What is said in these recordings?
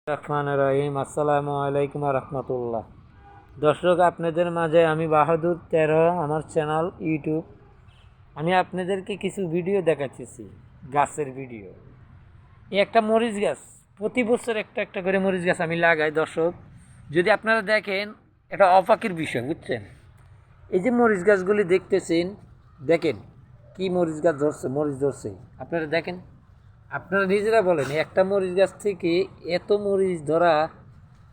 রহমান রহিম। আসসালামু আলাইকুম রহমতুল্লাহ। দর্শক, আপনাদের মাঝে আমি বাহাদুর 13 আমার চ্যানেল ইউটিউব। আমি আপনাদেরকে কিছু ভিডিও দেখাচ্ছি, গাছের ভিডিও। এই একটা মরিচ গাছ, প্রতি বছর একটা একটা করে মরিচ গাছ আমি লাগাই। দর্শক, যদি আপনারা দেখেন, এটা অবাকের বিষয়, বুঝছেন? এই যে মরিচ গাছগুলি দেখতেছেন, দেখেন কি মরিচ গাছ ধরছে, মরিচ ধরছে। আপনারা দেখেন, আপনারা নিজেরা বলেন, একটা মরিচ গাছ থেকে এত মরিচ ধরা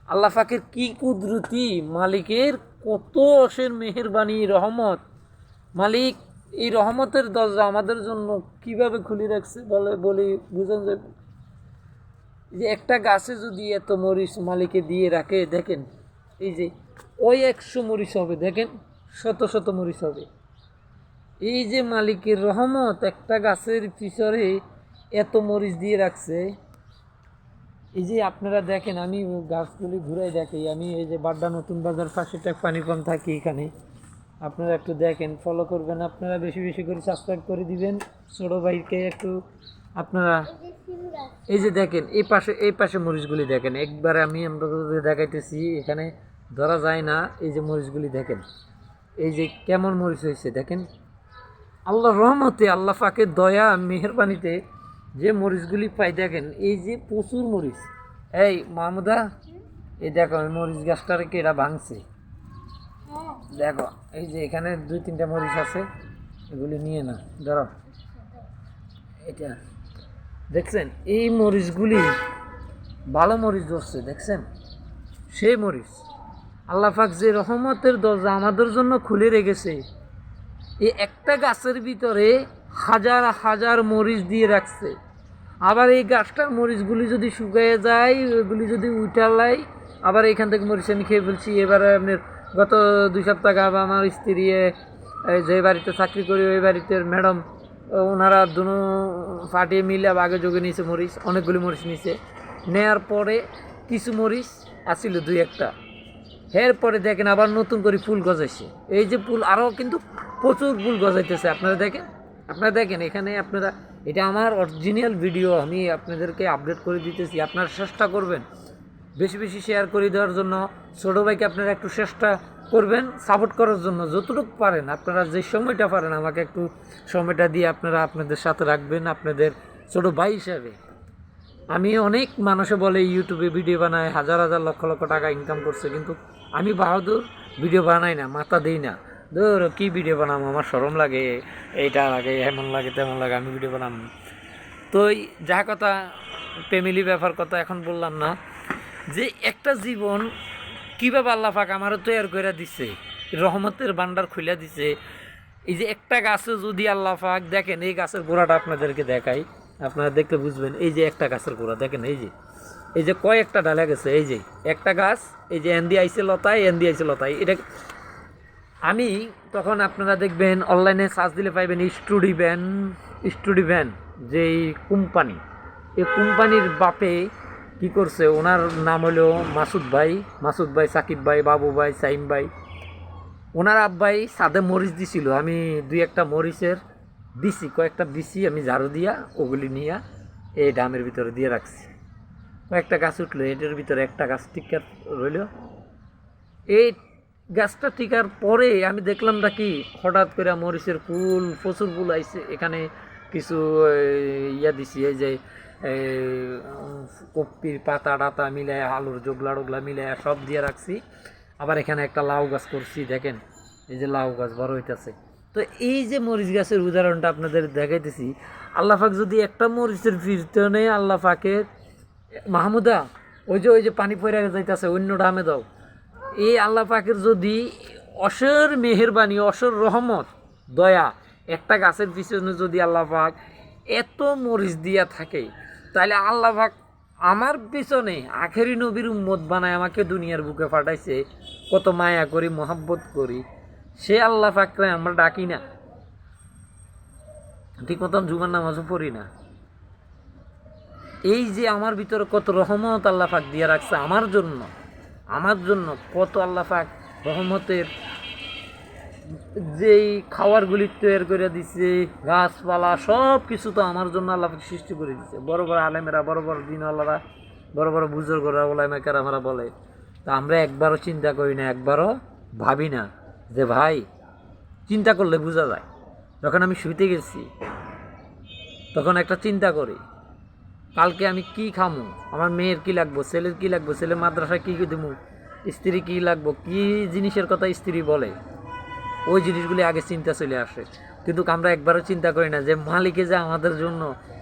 আল্লাহ পাকের কি কুদরতি, মালিকের কত অসের মেহেরবানি, রহমত। মালিক এই রহমতের দরজা আমাদের জন্য কিভাবে খুলে রাখছে বলি বুঝান যাবে। যে একটা গাছে যদি এত মরিচ মালিকে দিয়ে রাখে, দেখেন এই যে ওই 100 মরিচ হবে, দেখেন শত শত মরিচ হবে। এই যে মালিকের রহমত, একটা গাছের পিছনে এত মরিচ দিয়ে রাখছে। এই যে আপনারা দেখেন, আমি গাছগুলি ঘুরাই দেখি। আমি এই যে বাড্ডা নতুন বাজার পাশেটা পানি কম থাকি এখানে। আপনারা একটু দেখেন, ফলো করবেন, আপনারা বেশি বেশি করে সাবস্ক্রাইব করে দিবেন। ছোটো ভাইকে একটু আপনারা এই যে দেখেন, এই পাশে মরিচগুলি দেখেন। একবার আমরা দেখাইতেছি, এখানে ধরা যায় না। এই যে মরিচগুলি দেখেন, এই যে কেমন মরিচ হয়েছে দেখেন। আল্লাহ রহমতে, আল্লাহ পাকের দয়া মেহেরবানিতে যে মরিচগুলি পাই, দেখেন এই যে প্রচুর মরিচ। এই মাহমুদা, এই দেখো এই মরিচ গাছটাকে এরা ভাঙছে। দেখো এই যে এখানে 2-3টা মরিচ আছে, এগুলি নিয়ে না, ধরো এটা দেখছেন। এই মরিচগুলি ভালো মরিচ ধরছে, দেখছেন সেই মরিচ। আল্লাহ পাক যে রহমতের দরজা আমাদের জন্য খুলে রেখেছে, এই একটা গাছের ভিতরে হাজার হাজার মরিচ দিয়ে রাখছে। আবার এই গাছটার মরিচগুলি যদি শুকিয়ে যায়, ওইগুলি যদি উঠালাই, আবার এখান থেকে মরিচ আমি খেয়ে ফেলছি। এবারে আপনার গত 2 সপ্তাহ আগে আমার স্ত্রী যে বাড়িতে চাকরি করি, ওই বাড়িতে ম্যাডাম, ওনারা দুনো ফাটিয়ে মিলে আগে যোগে নিয়েছে মরিচ, অনেকগুলি মরিচ নিয়েছে। নেয়ার পরে কিছু মরিচ আসছিল 2-1টা। এরপরে দেখেন আবার নতুন করে ফুল গজাইছে। এই যে ফুল আরও কিন্তু প্রচুর ফুল গজাইতেছে। আপনারা দেখেন এখানে। আপনারা, এটা আমার অরিজিনাল ভিডিও, আমি আপনাদেরকে আপডেট করে দিতেছি। আপনারা চেষ্টা করবেন বেশি বেশি শেয়ার করে দেওয়ার জন্য। ছোটো ভাইকে আপনারা একটু চেষ্টা করবেন সাপোর্ট করার জন্য, যতটুকু পারেন। আপনারা যে সময়টা পারেন আমাকে একটু সময়টা দিয়ে আপনারা আপনাদের সাথে রাখবেন, আপনাদের ছোটো ভাই হিসাবে। আমি অনেক মানুষে বলে ইউটিউবে ভিডিও বানায়, হাজার হাজার লক্ষ লক্ষ টাকা ইনকাম করছে, কিন্তু আমি বাহাদুর ভিডিও বানাই না, মাথা দিই না। ধরো কী ভিডিও বানাবো, আমার শরম লাগে, এইটা লাগে, এমন লাগে তেমন লাগে, আমি ভিডিও বানাম। তো যা কথা, ফ্যামিলি ব্যাপার কথা এখন বললাম না, যে একটা জীবন কীভাবে আল্লাহ পাক আমারও তৈরি করে দিছে, রহমতের ভান্ডার খুলে দিছে। এই যে একটা গাছে যদি আল্লাহ পাক, দেখেন এই গাছের গোড়াটা আপনাদেরকে দেখাই, আপনারা দেখলে বুঝবেন। এই যে একটা গাছের গোড়া দেখেন, এই যে কয়েকটা ডালে গেছে। এই যে একটা গাছ, এই যে এন্দি আইসে লতায়, এটা আমি তখন আপনারা দেখবেন অনলাইনে সার্চ দিলে পাইবেন স্টুডি ভ্যান যেই কোম্পানি, এই কোম্পানির বাপে কি করছে, ওনার নাম হলো মাসুদ ভাই, সাকিব ভাই, বাবু ভাই, সাইম ভাই। ওনার আব্বাই সাদে মরিচ দিছিল। আমি 2-1টা মরিচের কয়েকটা দিছি আমি ঝাড়ু দিয়া, ওগুলি নিয়ে এই ডামের ভিতরে দিয়ে রাখছি। কয়েকটা গাছ উঠলো, এটার ভিতরে একটা গাছ টিকার রইল। এই গাছটা টিকার পরে আমি দেখলাম নাকি হঠাৎ করে মরিচের ফুল, প্রচুর ফুল আইছে। এখানে কিছু ইয়া দিছি, এই যে কপির পাতা টাতা মিলায়, আলুর জোগলা টোগলা মিলায় সব দিয়ে রাখছি। আবার এখানে একটা লাউ গাছ করছি, দেখেন এই যে লাউ গাছ বড় হইতেছে। তো এই যে মরিচ গাছের উদাহরণটা আপনাদের দেখাইতেছি। আল্লাহ পাক যদি একটা মরিচের পিছনে আল্লাহ পাকের, মাহমুদা ওই যে পানি পড়ে যাইতেছে, অন্য ডামে দাও। এই আল্লাহ পাকের যদি অসর মেহেরবানি, অসর রহমত, দয়া, একটা গাছের পিছনে যদি আল্লাহ পাক এত মরিচ দিয়া থাকে, তাহলে আল্লাহ পাক আমার পিছনে আখেরি নবীর উম্মত বানায় আমাকে দুনিয়ার বুকে পাঠাইছে। কত মায়া করি, মহাব্বত করি, সে আল্লাহ পাকরে আমরা ডাকি না, ঠিক মতন জুমার নামাজও পড়ি না। এই যে আমার ভিতরে কত রহমত আল্লাহ পাক দিয়ে রাখছে আমার জন্য, কত আল্লাহ পাক রহমতের যেই খাবারগুলি তৈরি করে দিছে, গাছপালা সব কিছু তো আমার জন্য আল্লাহ পাক সৃষ্টি করে দিছে। বড় বড় আলেমেরা, বড় বড় দিনওয়ালারা বড় বড় বুজুর্গরা ওলামা কেরামরা বলে। তা আমরা একবারও চিন্তা করি না, একবারও ভাবি না যে ভাই চিন্তা করলে বোঝা যায়। যখন আমি শুইতে গেছি তখন একটা চিন্তা করি, কালকে আমি কি খামু, আমার মেয়ের কি লাগবো, ছেলের কি লাগবো, ছেলে মাদ্রাসায় কী দেবো, স্ত্রী কি লাগবো, কি জিনিসের কথা স্ত্রী বলে, ওই জিনিসগুলি আগে চিন্তা চলে আসে। কিন্তু আমরা একবারও চিন্তা করি না যে মালিকে যে আমাদের জন্য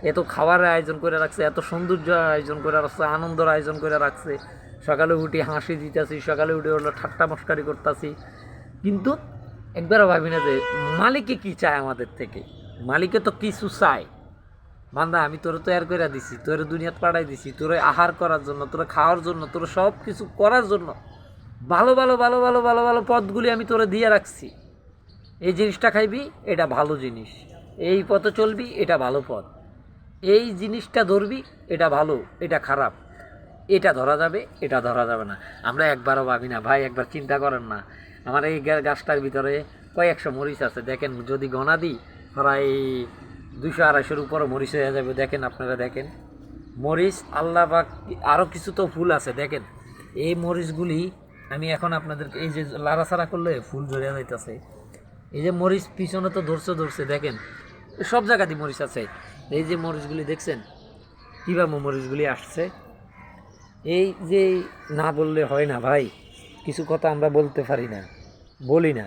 এত খাবারের আয়োজন করে রাখছে, এত সৌন্দর্য আয়োজন করে রাখছে, আনন্দের আয়োজন করে রাখছে। সকালে উঠে হাসি দিতেছি, সকালে উঠে হলো ঠাট্টা মস্কারি করতেছি, কিন্তু একবারও ভাবি না যে মালিকে কি চায় আমাদের থেকে। মালিকে তো কিছু চায়, বান্দা আমি তোরে তৈরি করে দিছি, তোরে দুনিয়াতে পাঠাই দিছি তোরে আহার করার জন্য, তোরে খাওয়ার জন্য, তোরে সব কিছু করার জন্য। ভালো ভালো ভালো ভালো ভালো ভালো পথগুলি আমি তোরে দিয়ে রাখছি। এই জিনিসটা খাইবি, এটা ভালো জিনিস। এই পথে চলবি, এটা ভালো পথ। এই জিনিসটা ধরবি, এটা ভালো, এটা খারাপ। এটা ধরা যাবে, এটা ধরা যাবে না। আমরা একবারও ভাবি না ভাই, একবার চিন্তা করেন না। আমার এই গাছটার ভিতরে কয়েকশো মরিচ আছে, দেখেন যদি গণা দিই প্রায় 200-250-এর উপরও মরিচ হয়ে যাবে। দেখেন আপনারা, দেখেন মরিচ আল্লাহ পাক। আরও কিছু তো ফুল আছে দেখেন। এই মরিচগুলি আমি এখন আপনাদেরকে, এই যে লাড়াছাড়া করলে ফুল ঝরিয়া যাইতেছে, এই যে মরিচ পিছনে তো ধরছে দেখেন, সব জায়গাতেই মরিচ আছে। এই যে মরিচগুলি দেখছেন কীভাবে মরিচগুলি আসছে। এই যে না বললে হয় না ভাই, কিছু কথা আমরা বলতে পারি না, বলি না,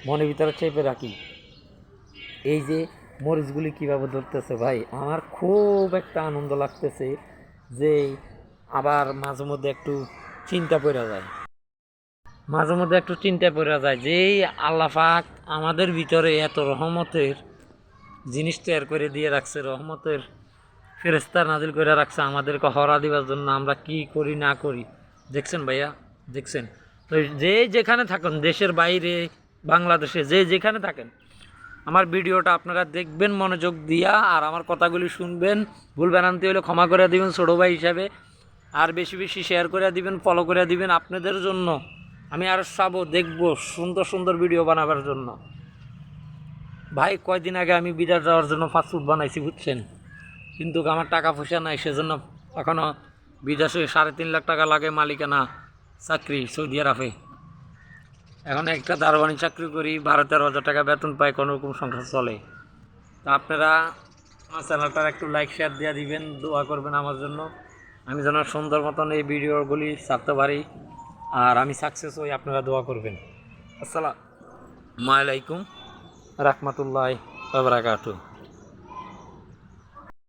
মনের ভিতরে চেপে রাখি। এই যে মরিচগুলি কীভাবে ধরতেছে ভাই, আমার খুব একটা আনন্দ লাগতেছে। যে আবার মাঝে মধ্যে একটু চিন্তা পড়ে যায়, মাঝে মধ্যে একটু চিন্তা পড়ে যায় যে আল্লাহ পাক আমাদের ভিতরে এত রহমতের জিনিস তৈরি করে দিয়ে রাখছে, রহমতের ফেরেশতা নাজিল করে রাখছে আমাদেরকে হরা দিবার জন্য। আমরা কি করি না করি দেখছেন ভাইয়া, দেখছেন তো। যে যেখানে থাকেন, দেশের বাইরে, বাংলাদেশে, যে যেখানে থাকেন, আমার ভিডিওটা আপনারা দেখবেন মনোযোগ দিয়া, আর আমার কথাগুলি শুনবেন। ভুল ভ্রান্তি হলে ক্ষমা করে দিবেন ছোটো ভাই হিসাবে। আর বেশি বেশি শেয়ার করে দিবেন, ফলো করে দিবেন। আপনাদের জন্য আমি আরও দেখবো সুন্দর সুন্দর ভিডিও বানাবার জন্য। ভাই কয়দিন আগে আমি বিদেশ যাওয়ার জন্য ফাস্টফুড বানাইছি বুঝছেন, কিন্তু আমার টাকা পয়সা নাই, সেজন্য এখনও বিদেশে 3.5 লাখ টাকা লাগে মালিকানা চাকরি সৌদি আরবে। এখন একটা দারোয়ানি চাকরি করি, 12-13 হাজার টাকা বেতন পাই, কোনোরকম সংসার চলে। তা আপনারা আমার চ্যানেলটার একটু লাইক শেয়ার দিয়ে দিবেন, দোয়া করবেন আমার জন্য, আমি যেন সুন্দর মতন এই ভিডিওগুলি ছাড়তে পারি, আর আমি সাকসেস হই। আপনারা দোয়া করবেন। আসসালামু আলাইকুম রাহমাতুল্লাহি ওয়া বারাকাতুহু।